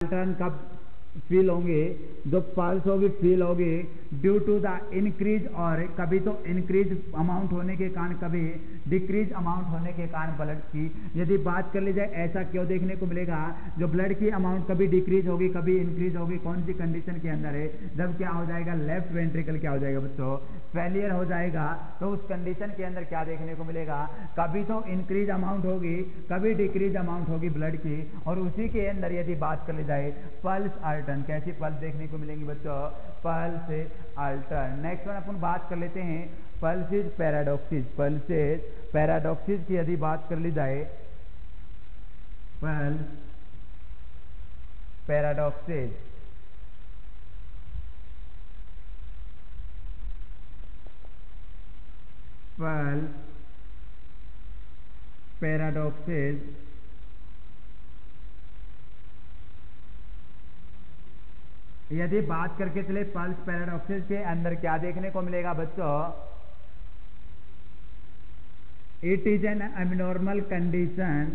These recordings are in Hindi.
टर्न कब फील होंगे, जो पल्स होगी फील होगी ड्यू टू द इंक्रीज, और कभी तो इंक्रीज अमाउंट होने के कारण, कभी डिक्रीज अमाउंट होने के कारण ब्लड की। यदि बात कर ली जाए ऐसा क्यों देखने को मिलेगा, जो ब्लड की अमाउंट कभी डिक्रीज होगी कभी इंक्रीज होगी, कौन सी कंडीशन के अंदर है, जब क्या हो जाएगा लेफ्ट वेंट्रिकल क्या हो जाएगा बच्चों, फेलियर हो जाएगा। तो उस कंडीशन के अंदर क्या देखने को मिलेगा, कभी तो इंक्रीज अमाउंट होगी कभी डिक्रीज अमाउंट होगी ब्लड की, और उसी के अंदर यदि बात कर ली जाए पल्स अल्टर्न, कैसी पल्स देखने को मिलेंगी बच्चों, पल्स अल्टर्न। नेक्स्ट वन अपन बात कर लेते हैं पल्सेस पैराडॉक्सिस। पल्सेस पैराडॉक्सिस की यदि बात कर ली जाए, पल्स पैराडॉक्सिस, पल्स पैराडॉक्सिस यदि बात करके चले पल्स पैराडॉक्सिस के अंदर क्या देखने को मिलेगा बच्चों, it is an abnormal condition,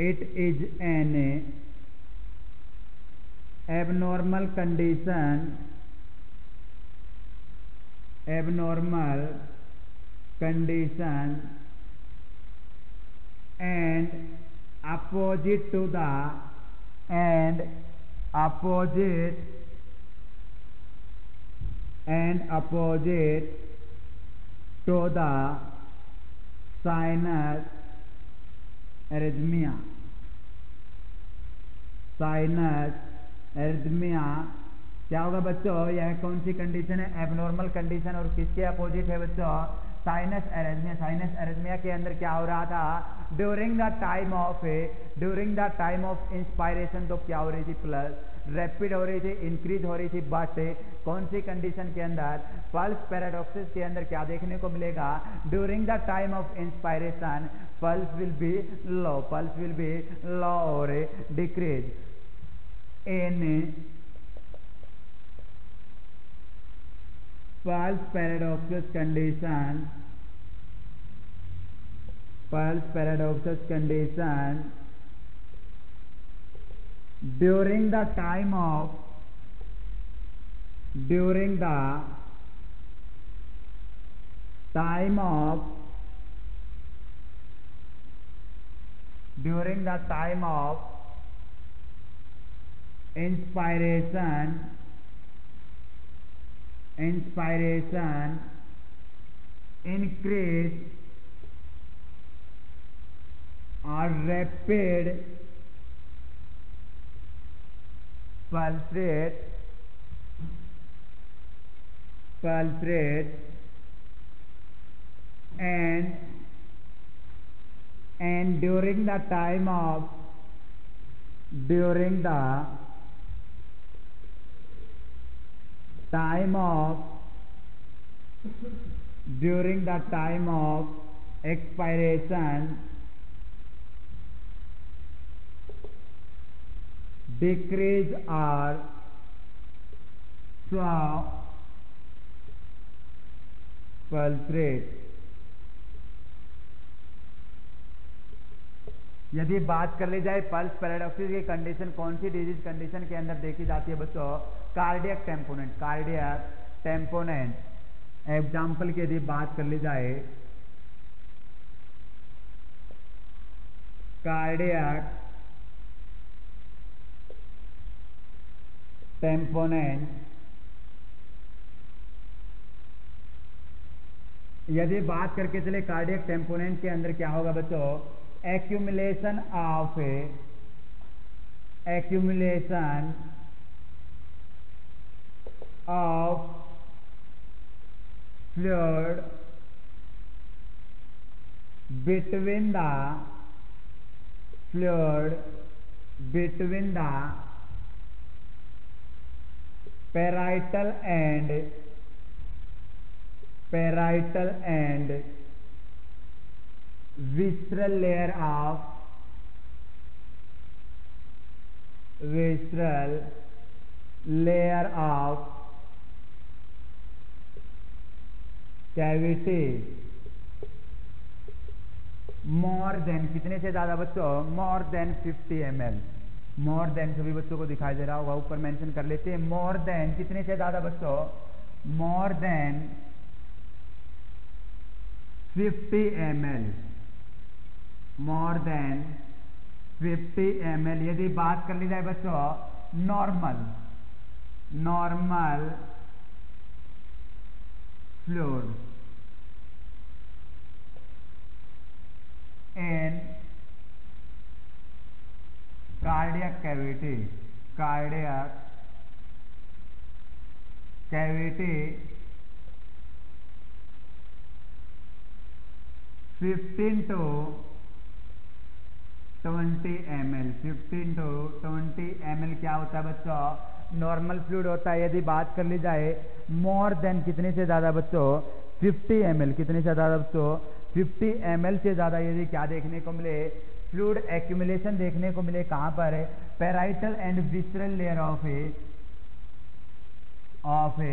it is an abnormal condition, abnormal condition and opposite to the and opposite to the sinus arrhythmia, sinus arrhythmia क्या होगा बच्चों, यह कौन सी कंडीशन है, एबनॉर्मल कंडीशन, और किसके अपोजिट है बच्चों, साइनस एरिथमिया। साइनस एरिथमिया के अंदर क्या हो रहा था, during the time of inspiration तो क्या हो रही थी, प्लस रैपिड हो रही थी, इंक्रीज हो रही थी, बट कौन सी कंडीशन के अंदर, पल्स पैराडॉक्सिस के अंदर क्या देखने को मिलेगा, during the time of inspiration pulse will be low, pulse will be low और decrease in pulse paradoxus condition, pulse paradoxus condition during the time of inspiration increase or rapid pulse rate and during the time of expiration decrease or slow pulse rate। यदि बात कर ली जाए पल्स पैराडॉक्सिस की कंडीशन कौन सी डिजीज कंडीशन के अंदर देखी जाती है बच्चों, कार्डियक टेम्पोनेंट। एग्जाम्पल की यदि बात कर ली जाए, कार्डियक टेम्पोनेंट, यदि बात करके चले कार्डियक टेम्पोनेंट के अंदर क्या होगा बच्चों, accumulation of fluid between the parietal and visceral layer of cavity more than, कितने से ज्यादा बच्चों, more than 50 ml, more than सभी बच्चों को दिखाई दे रहा होगा, ऊपर मेंशन कर लेते हैं। मोर देन कितने से ज्यादा बच्चों, more than 50 ml, more than 50 ml। यदि बात कर ली जाए बच्चों normal fluid in cardiac cavity 15 to 20 ml, 15 to 20 ml क्या होता है बच्चों, नॉर्मल फ्लूइड होता है। यदि बात कर ली जाए मोर देन कितने से ज्यादा बच्चों, 50 ml, कितने से ज्यादा बच्चों, 50 ml से ज्यादा यदि क्या देखने को मिले, फ्लूइड एक्यूमुलेशन देखने को मिले, कहां पर है, parietal and visceral layer of A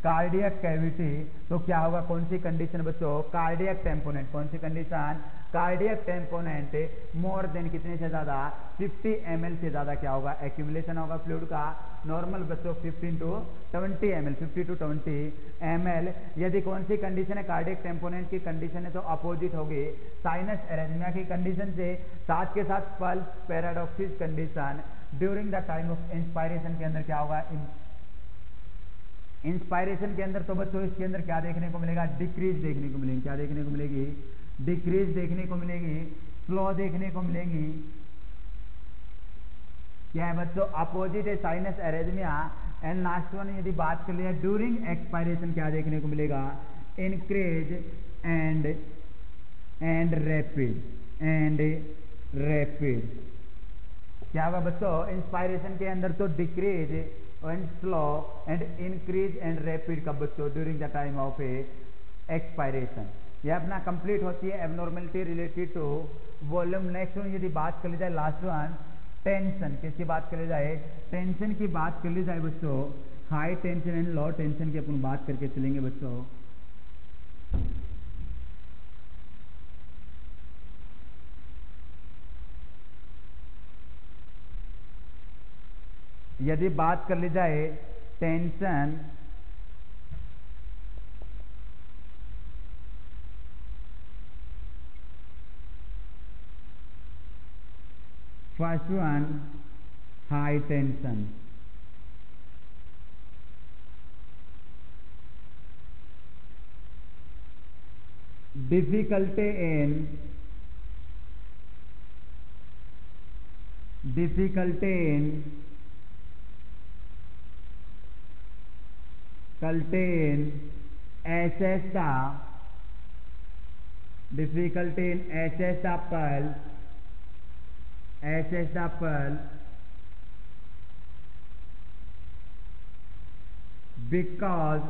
cardiac cavity, तो क्या होगा, कौन सी कंडीशन बच्चों, कार्डियक टेम्पोनेंट, कौन सी कंडीशन, कार्डियक टेम्पोनेंट मोर देन कितने से ज्यादा, 50 ml से ज्यादा क्या होगा, एक्यूमुलेशन होगा फ्लूइड का। नॉर्मल बच्चों 15 to 20 ml, 50 to 20 ml। यदि कौन सी कंडीशन है, कार्डियक टेम्पोनेंट की कंडीशन है, तो अपोजिट होगी साइनस एरेथमिया की कंडीशन से, साथ के साथ pulse paradoxus condition during the time of inspiration के अंदर क्या होगा, इंस्पायरेशन के अंदर तो बच्चों इसके अंदर क्या देखने को मिलेगा, डिक्रीज देखने को मिलेगी, क्या देखने को मिलेगी, डिक्रीज देखने को मिलेगी, फ्लो देखने को मिलेगी। क्या है बच्चों, अपोजिट है साइनस एरेथमिया। एंड लास्ट वन यदि बात कर लिया ड्यूरिंग एक्सपायरेशन क्या देखने को मिलेगा, इंक्रीज एंड रैपिड क्या होगा बच्चों, इंस्पायरेशन के अंदर तो decrease and slow and increase and rapid का बच्चों during the time of a expiration. यह अपना कंप्लीट होती है abnormality related to volume. Next one यदि बात कर ली जाए लास्ट वन, टेंशन, किसकी बात कर ली जाए, टेंशन की बात कर ली जाए बच्चों, high tension and low tension की अपन बात करके चलेंगे बच्चों। यदि बात कर ली जाए tension, first one high tension, difficulty in assess the pulse because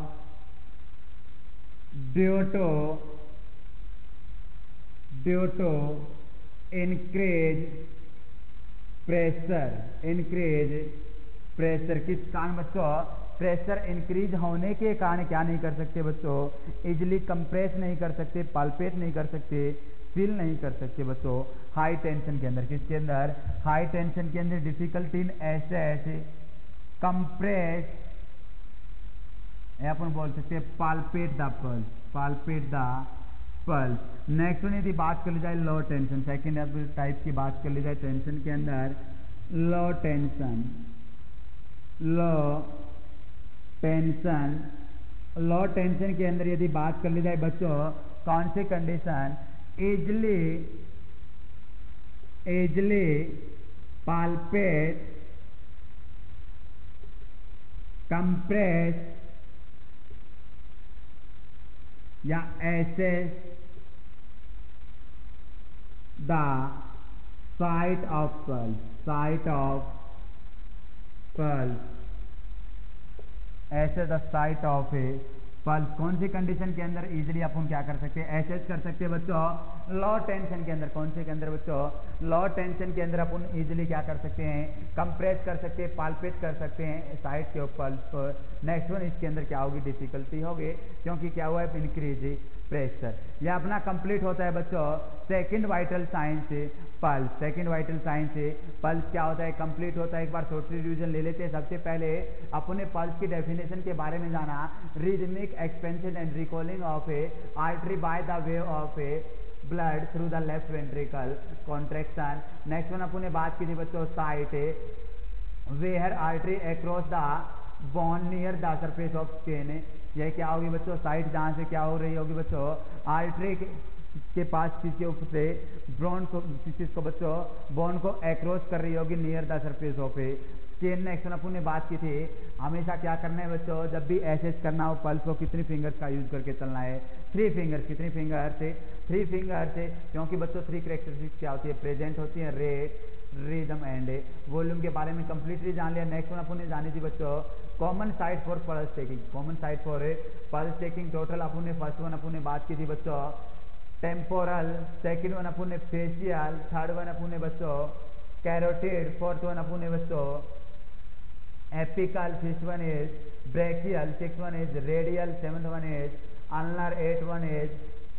due to increase pressure किस कारण बच्चों, प्रेशर इंक्रीज होने के कारण क्या नहीं कर सकते बच्चों, इजिली कंप्रेस नहीं कर सकते, पाल्पेट नहीं कर सकते, फील नहीं कर सकते बच्चों हाई टेंशन के अंदर। किसके अंदर, हाई टेंशन के अंदर डिफिकल्टी इन ऐसे कंप्रेस, अपन बोल सकते हैं palpate the pulse. Next one यदि बात कर ली जाए लो टेंशन, सेकेंड टाइप की बात कर ली जाए टेंशन के अंदर, लो टेंशन के अंदर यदि बात कर ली जाए बच्चों, कौन सी कंडीशन, easily palpate, compress या assess the site of pulse, ऐसे the site of A pulse. कौन सी कंडीशन के अंदर इजीली अपन क्या कर सकते हैं, एसेस कर सकते हैं बच्चों, लो टेंशन के अंदर। कौन से के अंदर बच्चों, लो टेंशन के अंदर अपन इजीली क्या कर सकते हैं, कंप्रेस कर सकते हैं, पाल्पेट कर सकते हैं साइट के पल्स पर। नेक्स्ट वन इसके अंदर क्या होगी, डिफिकल्टी होगी, क्योंकि क्या हुआ है, इंक्रीज प्रेशर। यह अपना कंप्लीट होता है बच्चों सेकंड वाइटल साइन से पल्स। सेकंड वाइटल साइन से पल्स क्या होता है, कंप्लीट होता है। एक बार छोटी रिवीजन ले लेते हैं। सबसे पहले अपने पल्स की डेफिनेशन के बारे में जाना, rhythmic expansion and recoiling of a artery by the way of a blood through the left ventricle contraction. Next one अपन ने बात की थी बच्चों site where artery across the bone near the surface of skin. यह क्या होगी बच्चों, साइट जहाँ से क्या हो रही होगी बच्चों, आर्टरी के पास किसके ऊपर से ब्रोन को, किसको बच्चों, बोन को अक्रॉस कर रही होगी near the surface of A skin. Next one अपन ने बात की थी हमेशा क्या करना है बच्चों, जब भी एसेस करना हो पल्स को कितनी फिंगर्स का यूज करके चलना है, 3 फिंगर्स। कितनी फिंगर से, 3 फिंगर से, क्योंकि बच्चों 3 कैरेक्टरिस्टिक्स क्या होती है, प्रेजेंट होती है, रेट, रिदम एंड वॉल्यूम के बारे में कंप्लीटली जान लिया। नेक्स्ट वन अपन ने जानी थी बच्चों common site for pulse taking. Common site for pulse taking total अपन ने फर्स्ट वन अपन ने बात की थी बच्चों टेम्पोरल, सेकंड वन अपन ने फेशियल, थर्ड वन अपन ने बच्चों कैरोटिड, फोर्थ वन अपन ने बच्चों apical, fifth one is brachial, six one is radial, seventh one is ulnar, eight one is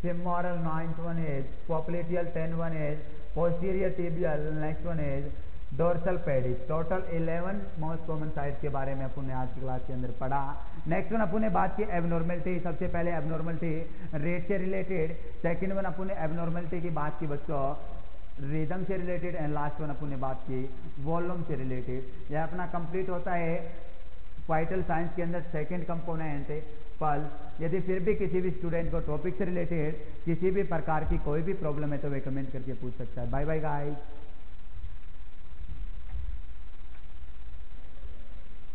femoral, ninth one is popliteal, 10 one is posterior tibial, next one is dorsal pedis. Total 11 most common site के बारे में अपन ने आज की क्लास के अंदर पढ़ा। नेक्स्ट वन अपन ने बात की एबनॉर्मलिटी। सबसे पहले एबनॉर्मलिटी रेट से रिलेटेड, सेकंड वन अपन ने एबनॉर्मलिटी की बात की बच्चों रिदम से रिलेटेड, एंड लास्ट वन अपन ने बात की वॉल्यूम से रिलेटेड। यह अपना कंप्लीट होता है वाइटल साइंस के अंदर सेकंड कंपोनेंट पल्स। यदि फिर भी किसी भी स्टूडेंट को टॉपिक से रिलेटेड किसी भी प्रकार की कोई भी प्रॉब्लम है तो वे कमेंट करके पूछ सकता है। Bye bye guys.